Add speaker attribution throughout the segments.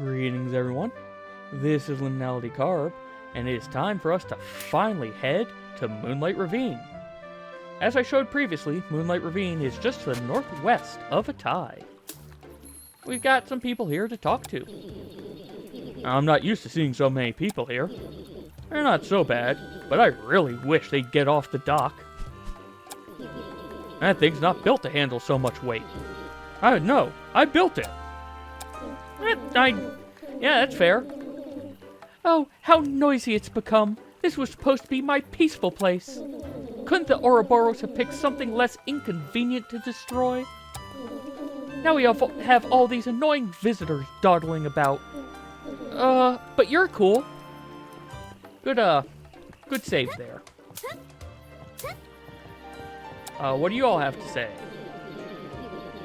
Speaker 1: Greetings, everyone. This is LiminalityCarb, and it is time for us to finally head to Moonlight Ravine. As I showed previously, Moonlight Ravine is just to the northwest of Atai. We've got some people here to talk to. I'm not used to seeing so many people here. They're not so bad, but I really wish they'd get off the dock. That thing's not built to handle so much weight. No, I built it. Yeah, that's fair. Oh, how noisy it's become. This was supposed to be my peaceful place. Couldn't the Ouroboros have picked something less inconvenient to destroy? Now we have all these annoying visitors dawdling about. But you're cool. Good save there. What do you all have to say?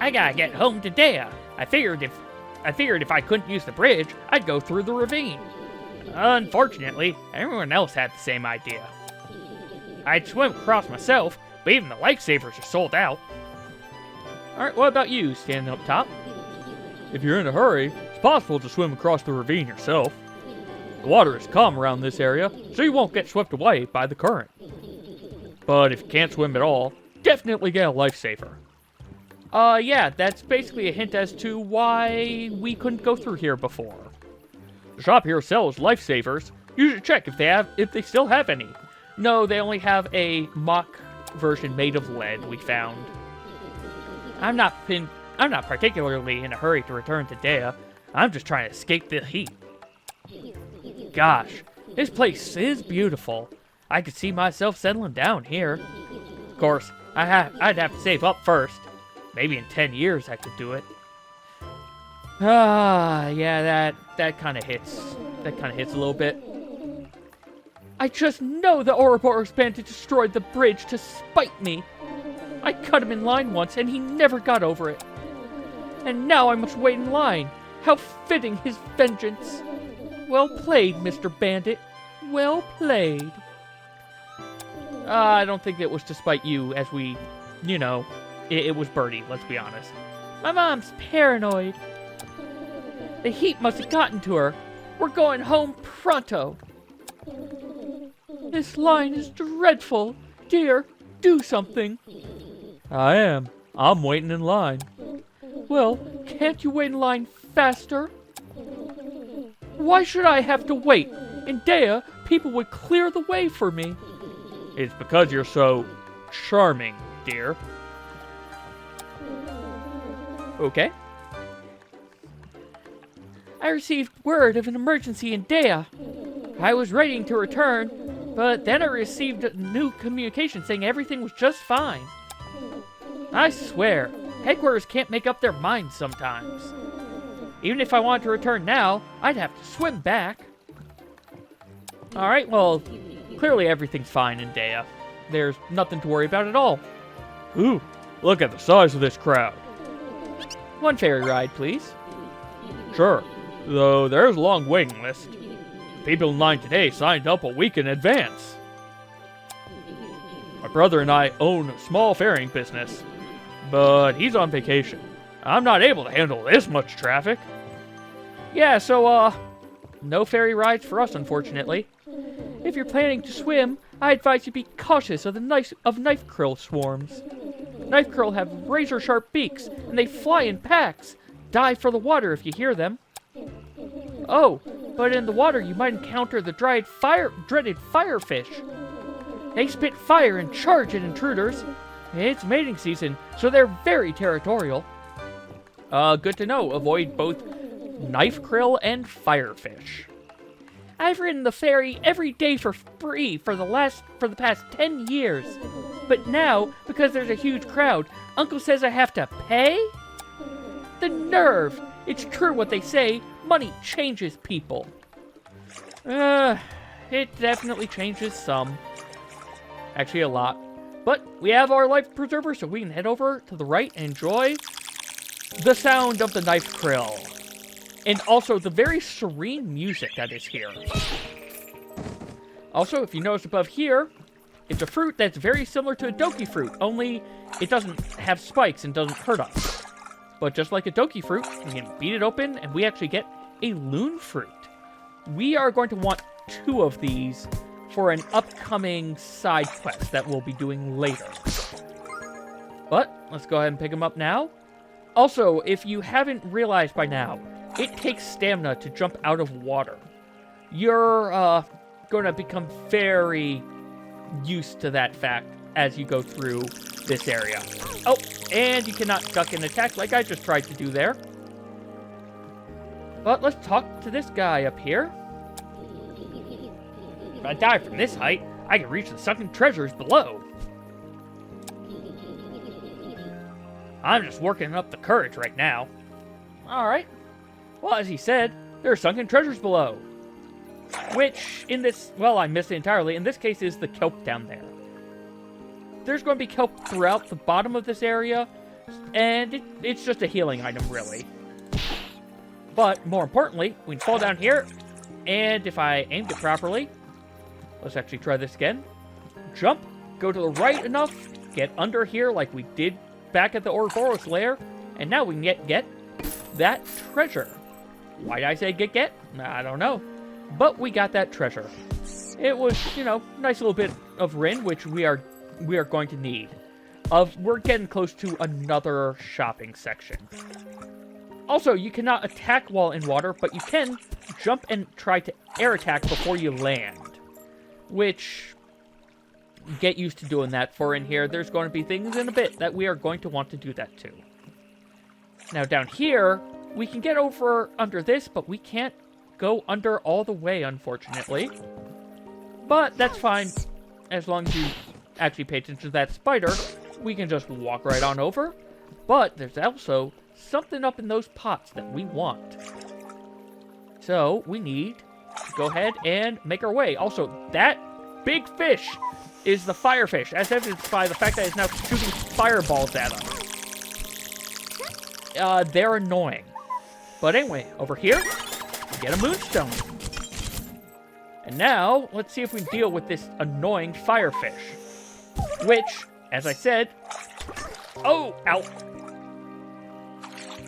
Speaker 1: I gotta get home to Dea. I figured if I couldn't use the bridge, I'd go through the ravine. Unfortunately, everyone else had the same idea. I'd swim across myself, but even the lifesavers are sold out. Alright, what about you, standing up top? If you're in a hurry, it's possible to swim across the ravine yourself. The water is calm around this area, so you won't get swept away by the current. But if you can't swim at all, definitely get a lifesaver. Yeah, that's basically a hint as to why we couldn't go through here before. The shop here sells lifesavers. You should check if they still have any. No, they only have a mock version made of lead we found. I'm not particularly in a hurry to return to Dea. I'm just trying to escape the heat. Gosh, this place is beautiful. I could see myself settling down here. Of course, I'd have to save up first. Maybe in 10 years I could do it. Yeah, that kind of hits. That kind of hits a little bit. I just know the Ouroboros bandit destroyed the bridge to spite me. I cut him in line once and he never got over it. And now I must wait in line. How fitting his vengeance. Well played, Mr. Bandit. Well played. I don't think it was to spite you, as we, it was Birdie, let's be honest. My mom's paranoid. The heat must have gotten to her. We're going home pronto. This line is dreadful. Dear, do something. I am. I'm waiting in line. Well, can't you wait in line faster? Why should I have to wait? In Dea, people would clear the way for me. It's because you're so charming, dear. Okay. I received word of an emergency in Dea. I was ready to return, but then I received a new communication saying everything was just fine. I swear, headquarters can't make up their minds sometimes. Even if I wanted to return now, I'd have to swim back. Alright, well, clearly everything's fine in Dea. There's nothing to worry about at all. Ooh, look at the size of this crowd. One ferry ride, please. Sure, though there's a long waiting list. People in line today signed up a week in advance. My brother and I own a small ferrying business, but he's on vacation. I'm not able to handle this much traffic. Yeah, so, no ferry rides for us, unfortunately. If you're planning to swim, I advise you be cautious of the knife krill swarms. Knife krill have razor-sharp beaks, and they fly in packs. Dive for the water if you hear them. Oh, but in the water you might encounter the dreaded firefish. They spit fire and charge at intruders. It's mating season, so they're very territorial. Good to know. Avoid both knife krill and firefish. I've ridden the ferry every day for free for the past 10 years. But now, because there's a huge crowd, Uncle says I have to pay? The nerve! It's true what they say, money changes people. It definitely changes some. Actually, a lot. But we have our life preserver, so we can head over to the right and enjoy the sound of the knife krill. And also the very serene music that is here. Also, if you notice above here, it's a fruit that's very similar to a doki fruit, only it doesn't have spikes and doesn't hurt us. But just like a doki fruit, we can beat it open and we actually get a Loon Fruit. We are going to want 2 of these for an upcoming side quest that we'll be doing later. But let's go ahead and pick them up now. Also, if you haven't realized by now, it takes stamina to jump out of water. You're going to become very used to that fact as you go through this area. Oh, and you cannot duck and attack like I just tried to do there. But let's talk to this guy up here. If I die from this height, I can reach the Sunken Treasures below. I'm just working up the courage right now. Alright. Well, as he said, there are Sunken Treasures below. Which, in this... well, I missed it entirely. In this case, is the kelp down there. There's going to be kelp throughout the bottom of this area. And it's just a healing item, really. But, more importantly, we can fall down here. And if I aimed it properly... let's actually try this again. Jump, go to the right enough, get under here like we did back at the Ouroboros lair, and now we can get that treasure. Why did I say get? I don't know. But we got that treasure. It was, you know, nice little bit of Rin, which we are going to need. We're getting close to another shopping section. Also, you cannot attack while in water, but you can jump and try to air attack before you land. Which, get used to doing that for in here. There's going to be things in a bit that we are going to want to do that too. Now down here, we can get over under this, but we can't go under all the way, unfortunately. But that's fine. As long as you actually pay attention to that spider, we can just walk right on over. But there's also something up in those pots that we want. So we need to go ahead and make our way. Also, that big fish is the firefish, as evidenced by the fact that it's now shooting fireballs at us. They're annoying. But anyway, over here, we get a moonstone. And now, let's see if we can deal with this annoying firefish. Which, as I said... oh, ow.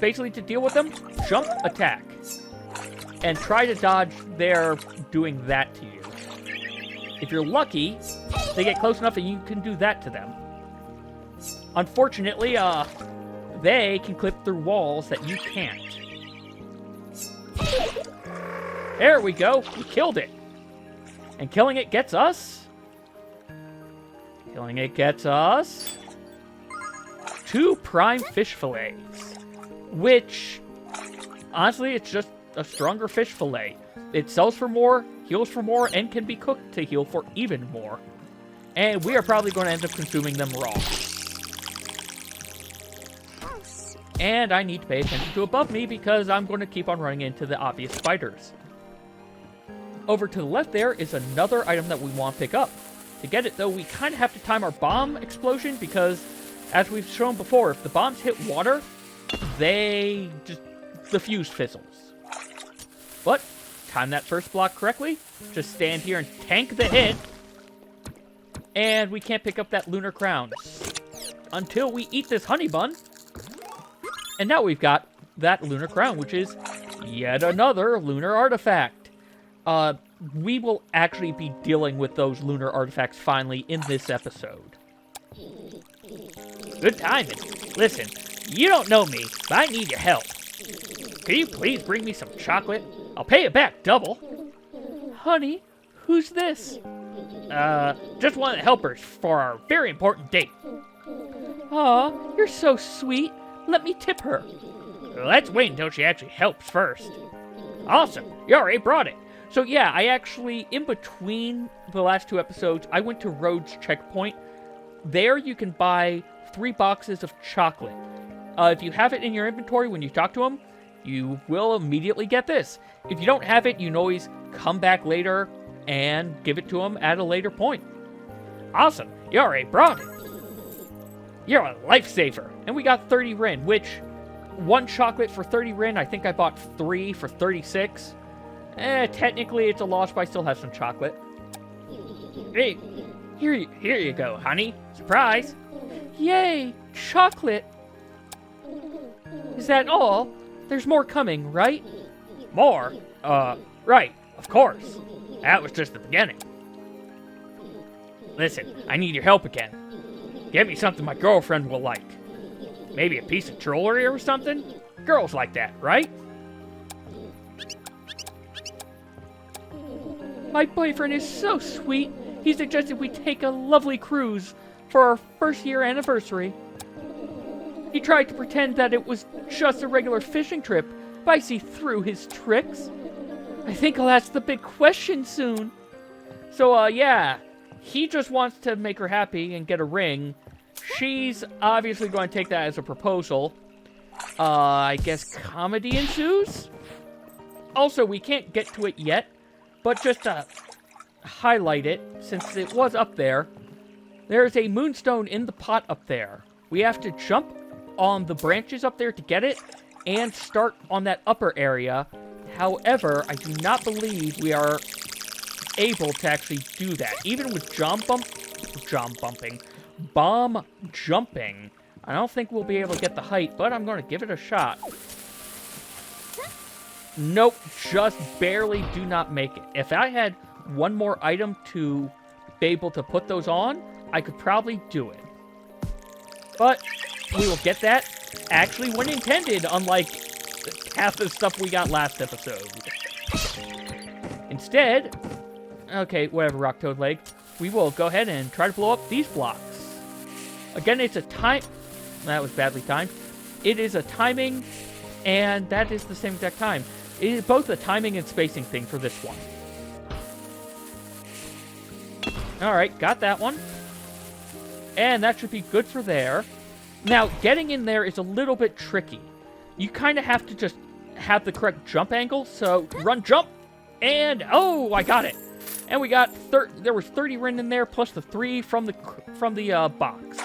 Speaker 1: Basically, to deal with them, jump, attack. And try to dodge their doing that to you. If you're lucky, they get close enough and you can do that to them. Unfortunately, they can clip through walls that you can't. There we go. We killed it. And killing it gets us... killing it gets us... 2 prime fish fillets. Which, honestly, it's just a stronger fish fillet. It sells for more, heals for more, and can be cooked to heal for even more. And we are probably going to end up consuming them raw. And I need to pay attention to above me because I'm going to keep on running into the obvious spiders. Over to the left there is another item that we want to pick up. To get it, though, we kind of have to time our bomb explosion because, as we've shown before, if the bombs hit water, the fuse fizzles. But, time that first block correctly, just stand here and tank the hit, and we can't pick up that Lunar Crown until we eat this honey bun. And now we've got that Lunar Crown, which is yet another Lunar Artifact. We will actually be dealing with those Lunar Artifacts finally in this episode. Good timing. Listen, you don't know me, but I need your help. Can you please bring me some chocolate? I'll pay it back double. Honey, who's this? Just one of the helpers for our very important date. Aw, you're so sweet. Let me tip her. Let's wait until she actually helps first. Awesome, you already brought it. So yeah, I actually, in between the last 2 episodes, I went to Rhodes Checkpoint. There you can buy 3 boxes of chocolate. If you have it in your inventory when you talk to them, you will immediately get this. If you don't have it, you can always come back later and give it to them at a later point. Awesome, you already brought it. You're a lifesaver. And we got 30 Rin, which 1 chocolate for 30 Rin, I think I bought 3 for 36. Technically it's a loss, but I still have some chocolate. Hey, here you go, honey. Surprise. Yay, chocolate. Is that all? There's more coming, right? More? Right, of course. That was just the beginning. Listen, I need your help again. Get me something my girlfriend will like. Maybe a piece of jewelry or something? Girls like that, right? My boyfriend is so sweet. He suggested we take a lovely cruise for our first year anniversary. He tried to pretend that it was just a regular fishing trip, but I see through his tricks. I think I'll ask the big question soon. So, yeah. He just wants to make her happy and get a ring. She's obviously going to take that as a proposal. I guess comedy ensues? Also, we can't get to it yet, but just to highlight it, since it was up there, there's a moonstone in the pot up there. We have to jump on the branches up there to get it, and start on that upper area. However, I do not believe we are able to actually do that. Even with bomb jumping, I don't think we'll be able to get the height, but I'm going to give it a shot. Nope, just barely do not make it. If I had one more item to be able to put those on, I could probably do it. But we will get that actually when intended, unlike half the stuff we got last episode. Instead, okay, whatever, Rock Toad Leg, we will go ahead and try to blow up these blocks. Again, it's a time... That was badly timed. It is a timing, and that is the same exact time. It is both a timing and spacing thing for this one. Alright, got that one. And that should be good for there. Now, getting in there is a little bit tricky. You kind of have to just have the correct jump angle. So, run, jump, and oh, I got it. And we got there was 30 written in there plus the 3 from the box.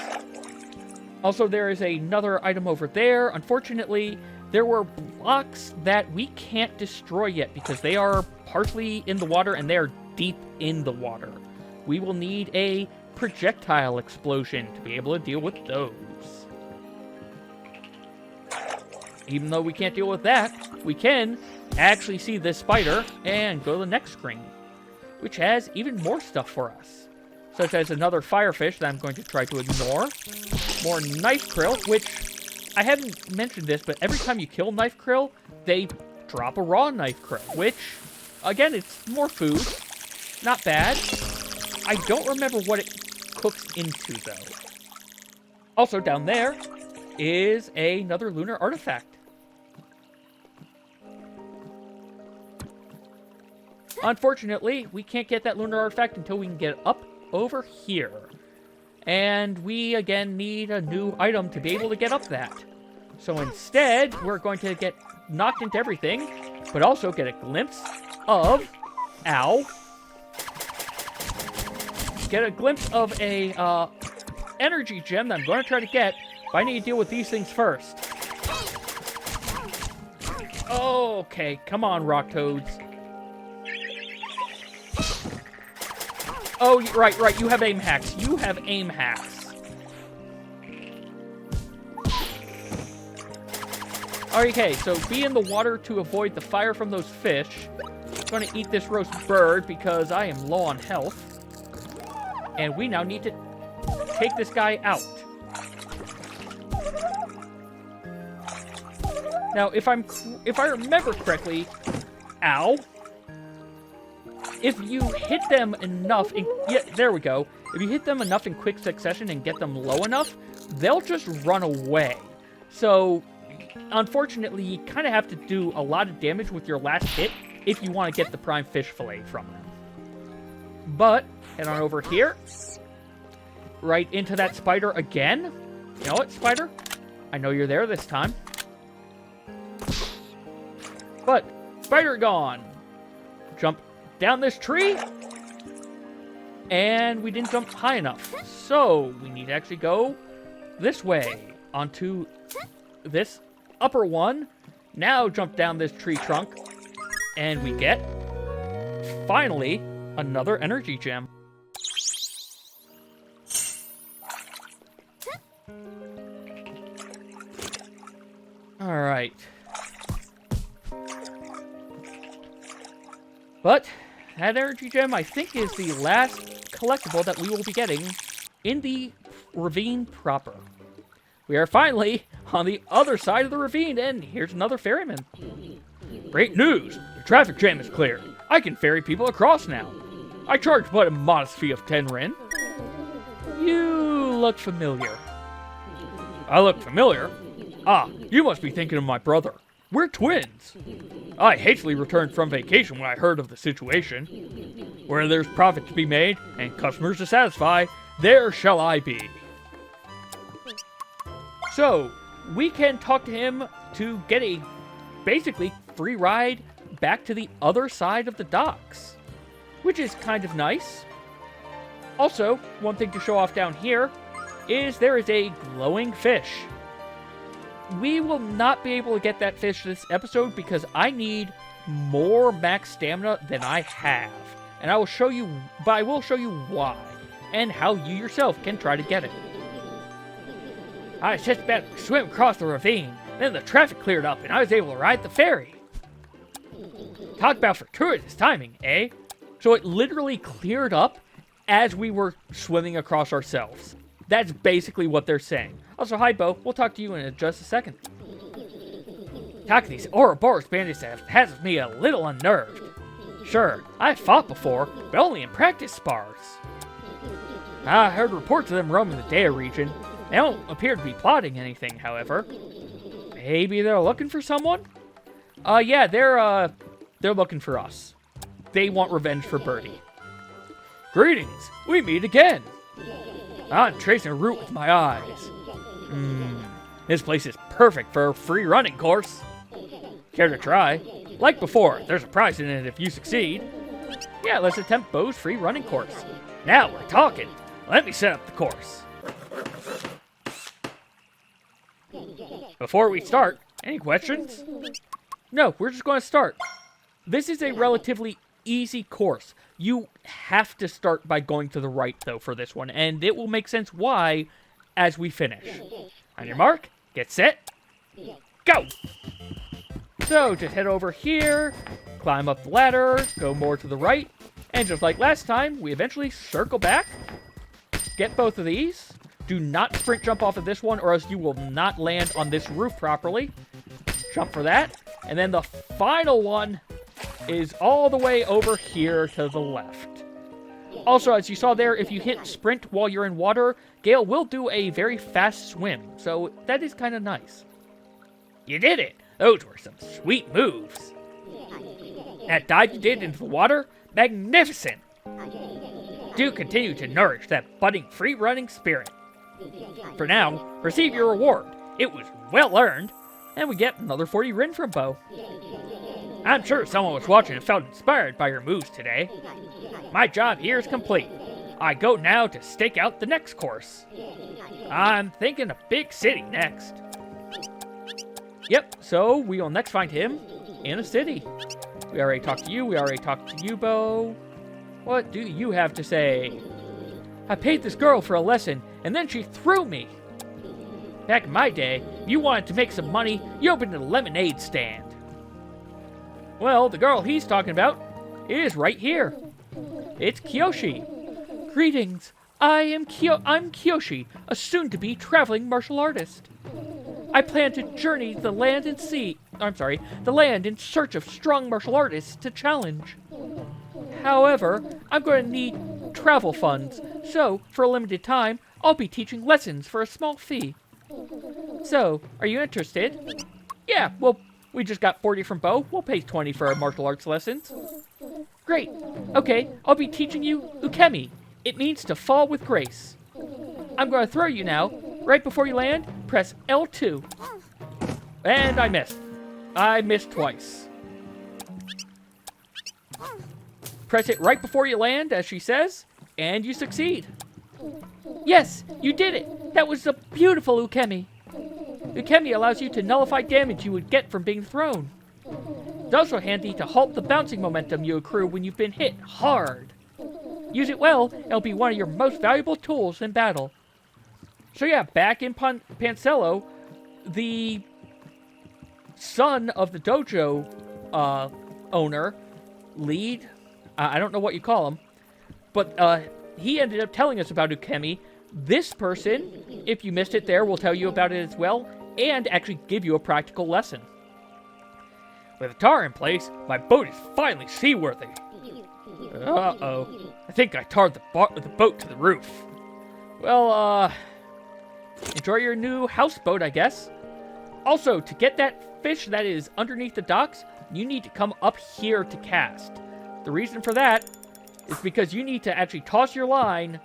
Speaker 1: Also, there is another item over there. Unfortunately, there were blocks that we can't destroy yet because they are partially in the water and they are deep in the water. We will need a projectile explosion to be able to deal with those. Even though we can't deal with that, we can actually see this spider and go to the next screen, which has even more stuff for us, such as another firefish that I'm going to try to ignore, more knife krill, which I haven't mentioned this, but every time you kill knife krill, they drop a raw knife krill, which, again, it's more food, not bad. I don't remember what it cooks into, though. Also, down there is another lunar artifact. Unfortunately, we can't get that lunar artifact until we can get up over here. And we, again, need a new item to be able to get up that. So instead, we're going to get knocked into everything, but also get a glimpse of... Ow. Get a glimpse of a energy gem that I'm going to try to get, but I need to deal with these things first. Okay, come on, rock toads. Oh, right, you have aim hacks. You have aim hacks. Okay, so be in the water to avoid the fire from those fish. I'm going to eat this roast bird because I am low on health. And we now need to take this guy out. Now, if I remember correctly, ow. If you hit them enough, yeah, there we go. If you hit them enough in quick succession and get them low enough, they'll just run away. So, unfortunately, you kind of have to do a lot of damage with your last hit if you want to get the prime fish fillet from them. But, head on over here. Right into that spider again. You know what, spider? I know you're there this time. But, spider gone. Jump down this tree, and we didn't jump high enough, so we need to actually go this way onto this upper one. Now jump down this tree trunk, and we get finally another energy gem. All right. But that energy gem, I think, is the last collectible that we will be getting in the ravine proper. We are finally on the other side of the ravine, and here's another ferryman. Great news! The traffic jam is cleared. I can ferry people across now. I charge but a modest fee of 10 ren. You look familiar. I look familiar? Ah, you must be thinking of my brother. We're twins. I hastily returned from vacation when I heard of the situation. Where there's profit to be made and customers to satisfy, there shall I be. So, we can talk to him to get a basically free ride back to the other side of the docks, which is kind of nice. Also, one thing to show off down here is there is a glowing fish. We will not be able to get that fish this episode because I need more max stamina than I have. And I will show you, but I will show you why and how you yourself can try to get it. I was just about to swim across the ravine. Then the traffic cleared up and I was able to ride the ferry. Talk about fortuitous timing, eh? So it literally cleared up as we were swimming across ourselves. That's basically what they're saying. Also, hi, Bo. We'll talk to you in just a second. Talk to these Ouroboros bandits has me a little unnerved. Sure, I've fought before, but only in practice spars. I heard reports of them roaming the Dea region. They don't appear to be plotting anything, however. Maybe they're looking for someone? Yeah, they're looking for us. They want revenge for Birdie. Greetings, we meet again. I'm tracing a route with my eyes. This place is perfect for a free running course. Care to try? Like before, there's a prize in it if you succeed. Yeah, let's attempt Bo's free running course. Now we're talking. Let me set up the course. Before we start, any questions? No, we're just going to start. This is a relatively easy course. You have to start by going to the right, though, for this one, and it will make sense why as we finish. On your mark, get set, go! So, just head over here, climb up the ladder, go more to the right, and just like last time, we eventually circle back, get both of these. Do not sprint jump off of this one, or else you will not land on this roof properly. Jump for that, and then the final one is all the way over here to the left. Also, as you saw there, if you hit sprint while you're in water, Gail will do a very fast swim, so that is kind of nice. You did it! Those were some sweet moves. That dive you did into the water, magnificent! Do continue to nourish that budding free-running spirit. For now, receive your reward. It was well earned, and we get another 40 rin from Bo. I'm sure someone was watching and felt inspired by your moves today. My job here is complete. I go now to stake out the next course. I'm thinking a big city next. Yep, so we will next find him in a city. We already talked to you, Bo. What do you have to say? I paid this girl for a lesson, and then she threw me. Back in my day, if you wanted to make some money, you opened a lemonade stand. Well, the girl he's talking about is right here. It's Kyoshi. Greetings. I'm Kyoshi, a soon-to-be traveling martial artist. I plan to journey the land in search of strong martial artists to challenge. However, I'm going to need travel funds, so for a limited time, I'll be teaching lessons for a small fee. So, are you interested? Yeah, well, we just got 40 from Bo. We'll pay 20 for our martial arts lessons. Great. Okay, I'll be teaching you ukemi. It means to fall with grace. I'm going to throw you now. Right before you land, press L2. And I missed. I missed twice. Press it right before you land, as she says, and you succeed. Yes, you did it. That was a beautiful ukemi. Ukemi allows you to nullify damage you would get from being thrown. It's also handy to halt the bouncing momentum you accrue when you've been hit hard. Use it well, and it'll be one of your most valuable tools in battle. So yeah, back in Pancello, the son of the dojo owner lead. I don't know what you call him. But he ended up telling us about Ukemi. This person, if you missed it there, will tell you about it as well, and actually give you a practical lesson. With a tar in place, my boat is finally seaworthy. Uh-oh. I think I tarred the boat to the roof. Well, enjoy your new houseboat, I guess. Also, to get that fish that is underneath the docks, you need to come up here to cast. The reason for that is because you need to actually toss your line.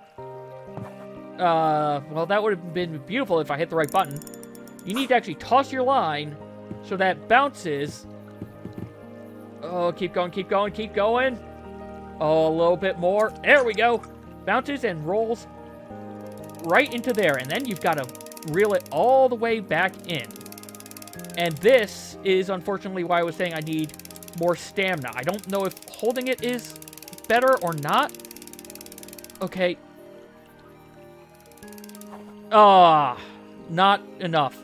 Speaker 1: Well, that would have been beautiful if I hit the right button. You need to actually toss your line so that bounces. Oh, keep going, keep going, keep going. Oh, a little bit more. There we go. Bounces and rolls right into there. And then you've got to reel it all the way back in. And this is unfortunately why I was saying I need more stamina. I don't know if holding it is better or not. Okay. Not enough.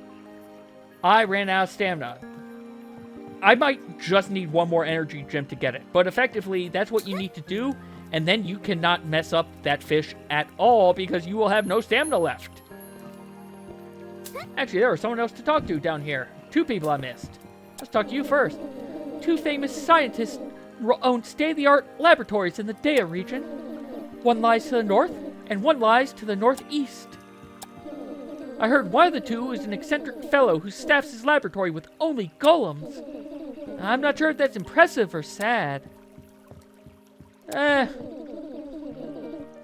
Speaker 1: I ran out of stamina. I might just need one more energy gem to get it. But effectively, that's what you need to do. And then you cannot mess up that fish at all because you will have no stamina left. Actually, there was someone else to talk to down here. 2 people I missed. Let's talk to you first. 2 famous scientists own state-of-the-art laboratories in the Dea region. One lies to the north, and one lies to the northeast. I heard one of the 2 is an eccentric fellow who staffs his laboratory with only golems. I'm not sure if that's impressive or sad.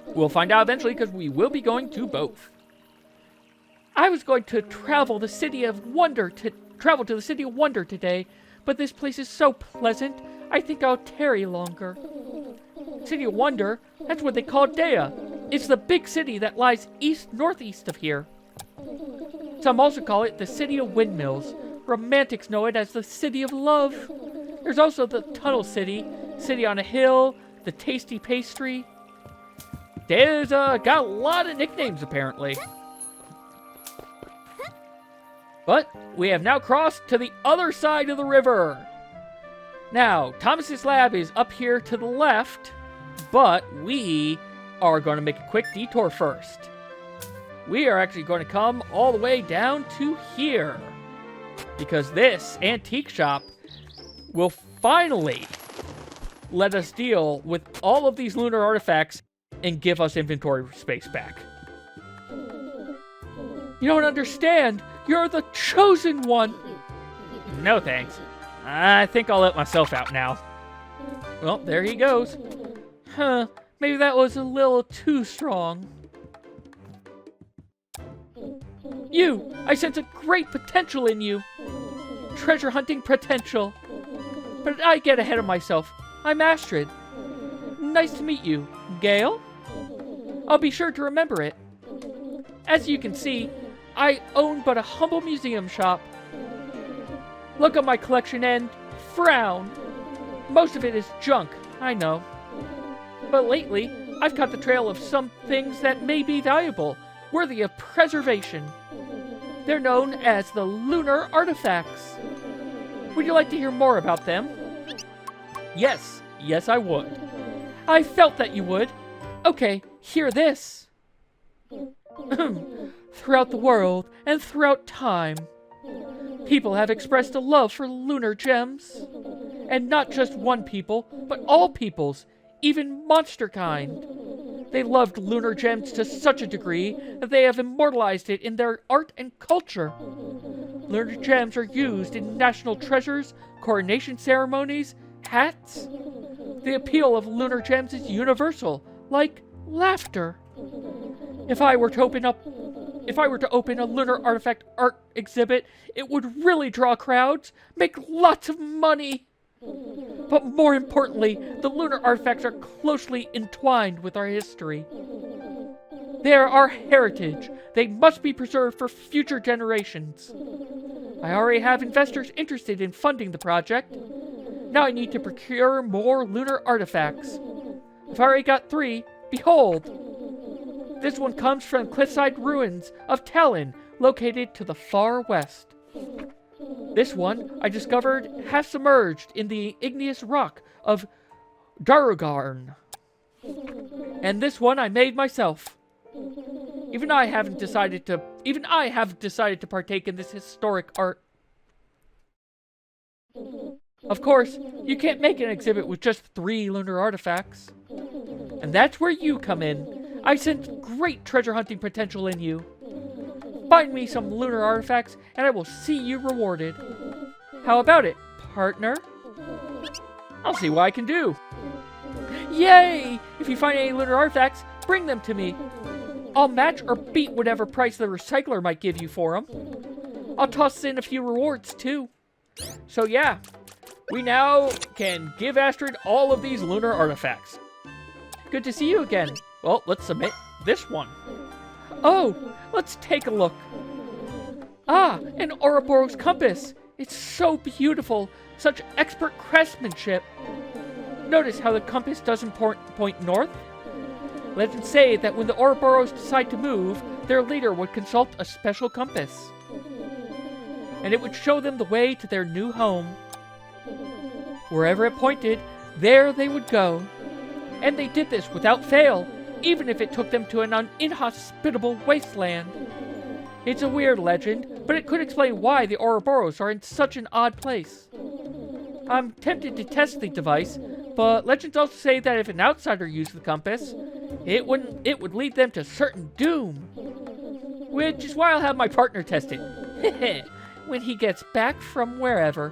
Speaker 1: We'll find out eventually because we will be going to both. I was going to travel to the City of Wonder today, but this place is so pleasant, I think I'll tarry longer. City of Wonder, that's what they call Dea. It's the big city that lies east-northeast of here. Some also call it the City of Windmills. Romantics know it as the City of Love. There's also the Tunnel City, City on a Hill, the Tasty Pastry. Dea's got a lot of nicknames, apparently. But we have now crossed to the other side of the river. Now, Thomas's lab is up here to the left, but we are going to make a quick detour first. We are actually going to come all the way down to here, because this antique shop will finally let us deal with all of these lunar artifacts and give us inventory space back. You don't understand. You're the chosen one. No thanks. I think I'll let myself out now. Well, there he goes. Huh, maybe that was a little too strong. You! I sense a great potential in you. Treasure hunting potential. But I get ahead of myself. I'm Astrid. Nice to meet you. Gail? I'll be sure to remember it. As you can see, I own but a humble museum shop. Look at my collection and frown. Most of it is junk, I know. But lately, I've caught the trail of some things that may be valuable, worthy of preservation. They're known as the Lunar Artifacts. Would you like to hear more about them? Yes, I would. I felt that you would. Okay, hear this. Throughout the world and throughout time, people have expressed a love for lunar gems. And not just one people, but all peoples, even monster kind. They loved lunar gems to such a degree that they have immortalized it in their art and culture. Lunar gems are used in national treasures, coronation ceremonies, hats. The appeal of lunar gems is universal, like laughter. If I were to open a lunar artifact art exhibit, it would really draw crowds, make lots of money. But more importantly, the lunar artifacts are closely entwined with our history. They are our heritage. They must be preserved for future generations. I already have investors interested in funding the project. Now I need to procure more lunar artifacts. I've already got 3. Behold! This one comes from cliffside ruins of Talon, located to the far west. This one I discovered half submerged in the igneous rock of Darugarn. And this one I made myself. Even I haven't decided to partake in this historic art. Of course, you can't make an exhibit with just 3 lunar artifacts. And that's where you come in. I sense great treasure hunting potential in you. Find me some lunar artifacts, and I will see you rewarded. How about it, partner? I'll see what I can do. Yay! If you find any lunar artifacts, bring them to me. I'll match or beat whatever price the recycler might give you for them. I'll toss in a few rewards, too. So yeah, we now can give Astrid all of these lunar artifacts. Good to see you again. Well, let's submit this one. Oh, let's take a look. Ah, an Ouroboros compass. It's so beautiful. Such expert craftsmanship. Notice how the compass doesn't point north? Legends say that when the Ouroboros decide to move, their leader would consult a special compass. And it would show them the way to their new home. Wherever it pointed, there they would go. And they did this without fail, even if it took them to an inhospitable wasteland. It's a weird legend, but it could explain why the Ouroboros are in such an odd place. I'm tempted to test the device, but legends also say that if an outsider used the compass, it would lead them to certain doom. Which is why I'll have my partner test it. When he gets back from wherever.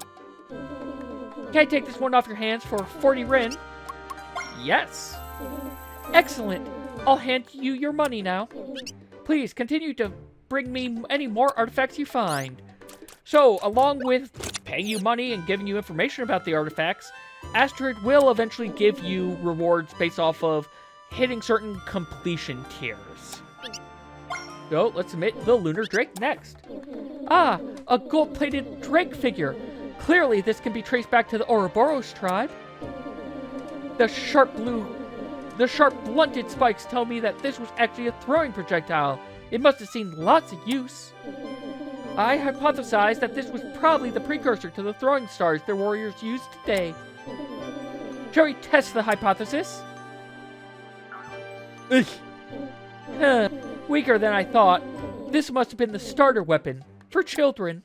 Speaker 1: Can I take this one off your hands for 40 Rin? Yes. Excellent. I'll hand you your money now. Please continue to bring me any more artifacts you find. So, along with paying you money and giving you information about the artifacts, Astrid will eventually give you rewards based off of hitting certain completion tiers. So, let's submit the Lunar Drake next. Ah, a gold-plated Drake figure. Clearly, this can be traced back to the Ouroboros tribe. The sharp, blunted spikes tell me that this was actually a throwing projectile. It must have seen lots of use. I hypothesize that this was probably the precursor to the throwing stars their warriors use today. Shall we test the hypothesis? Weaker than I thought. This must have been the starter weapon. For children.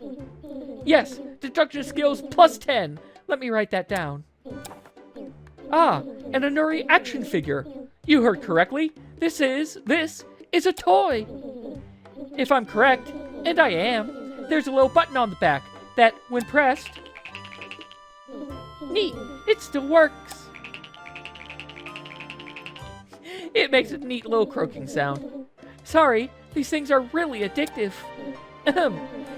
Speaker 1: Yes, deduction skills +10. Let me write that down. Ah, an Anuri action figure. You heard correctly. This is a toy. If I'm correct, and I am, there's a little button on the back that, when pressed... Neat, it still works. It makes a neat little croaking sound. Sorry, these things are really addictive.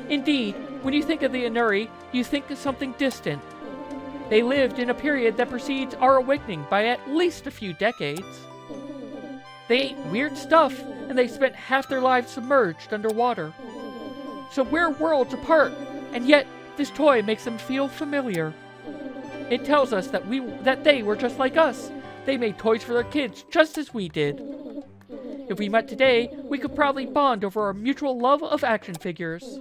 Speaker 1: Indeed, when you think of the Anuri, you think of something distant. They lived in a period that precedes our awakening by at least a few decades. They ate weird stuff, and they spent half their lives submerged underwater. So we're worlds apart, and yet this toy makes them feel familiar. It tells us that they were just like us. They made toys for their kids just as we did. If we met today, we could probably bond over our mutual love of action figures.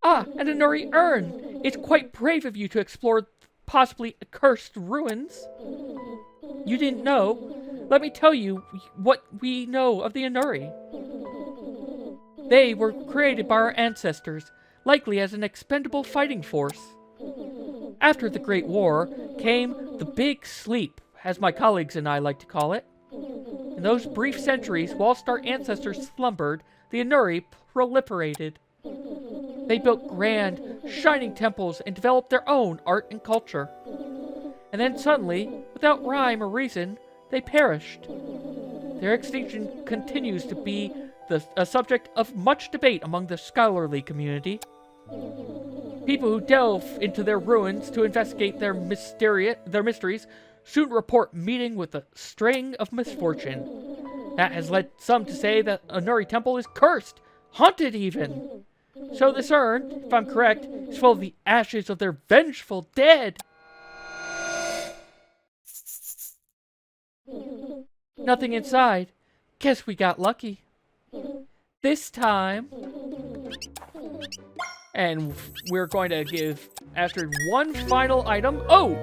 Speaker 1: Ah, an Anuri urn! It's quite brave of you to explore possibly accursed ruins. You didn't know? Let me tell you what we know of the Anuri. They were created by our ancestors, likely as an expendable fighting force. After the Great War came the Big Sleep, as my colleagues and I like to call it. In those brief centuries, whilst our ancestors slumbered, the Anuri proliferated. They built grand, shining temples and developed their own art and culture. And then suddenly, without rhyme or reason, they perished. Their extinction continues to be a subject of much debate among the scholarly community. People who delve into their ruins to investigate their mysteries soon report meeting with a string of misfortune. That has led some to say that Anuri Temple is cursed, haunted even. So this urn, if I'm correct, is full of the ashes of their vengeful dead. Nothing inside. Guess we got lucky. This time. And we're going to give Astrid one final item. Oh!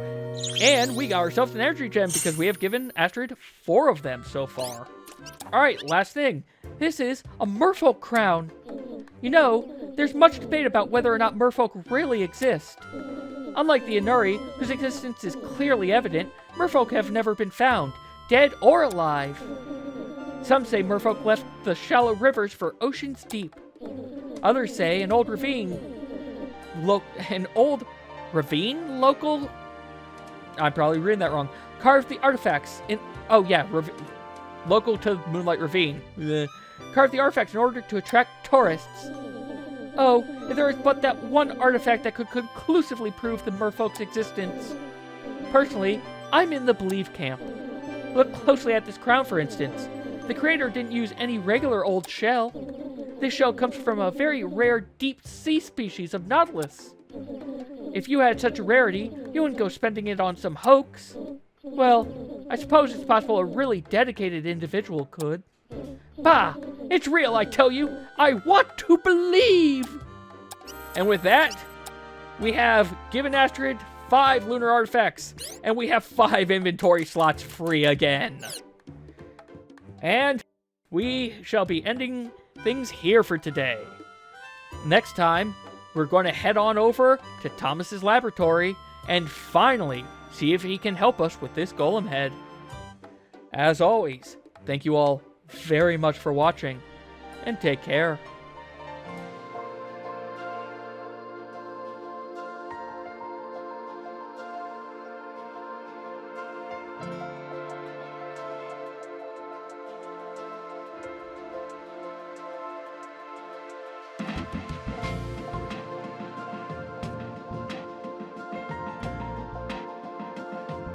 Speaker 1: And we got ourselves an energy gem because we have given Astrid 4 of them so far. Alright, last thing. This is a merfolk crown. You know, there's much debate about whether or not merfolk really exist. Unlike the Inuri, whose existence is clearly evident, merfolk have never been found, dead or alive. Some say merfolk left the shallow rivers for oceans deep. Others say an old ravine local, I'm probably reading that wrong, carved the artifacts in, local to Moonlight Ravine. Carved the artifacts in order to attract tourists. Oh, if there is but that one artifact that could conclusively prove the merfolk's existence. Personally, I'm in the believe camp. Look closely at this crown, for instance. The creator didn't use any regular old shell. This shell comes from a very rare deep sea species of nautilus. If you had such a rarity, you wouldn't go spending it on some hoax. Well, I suppose it's possible a really dedicated individual could. Bah! It's real, I tell you! I want to believe! And with that, we have given Astrid 5 lunar artifacts, and we have 5 inventory slots free again. And we shall be ending things here for today. Next time, we're going to head on over to Thomas's laboratory and finally see if he can help us with this golem head. As always, thank you all very much for watching, and take care.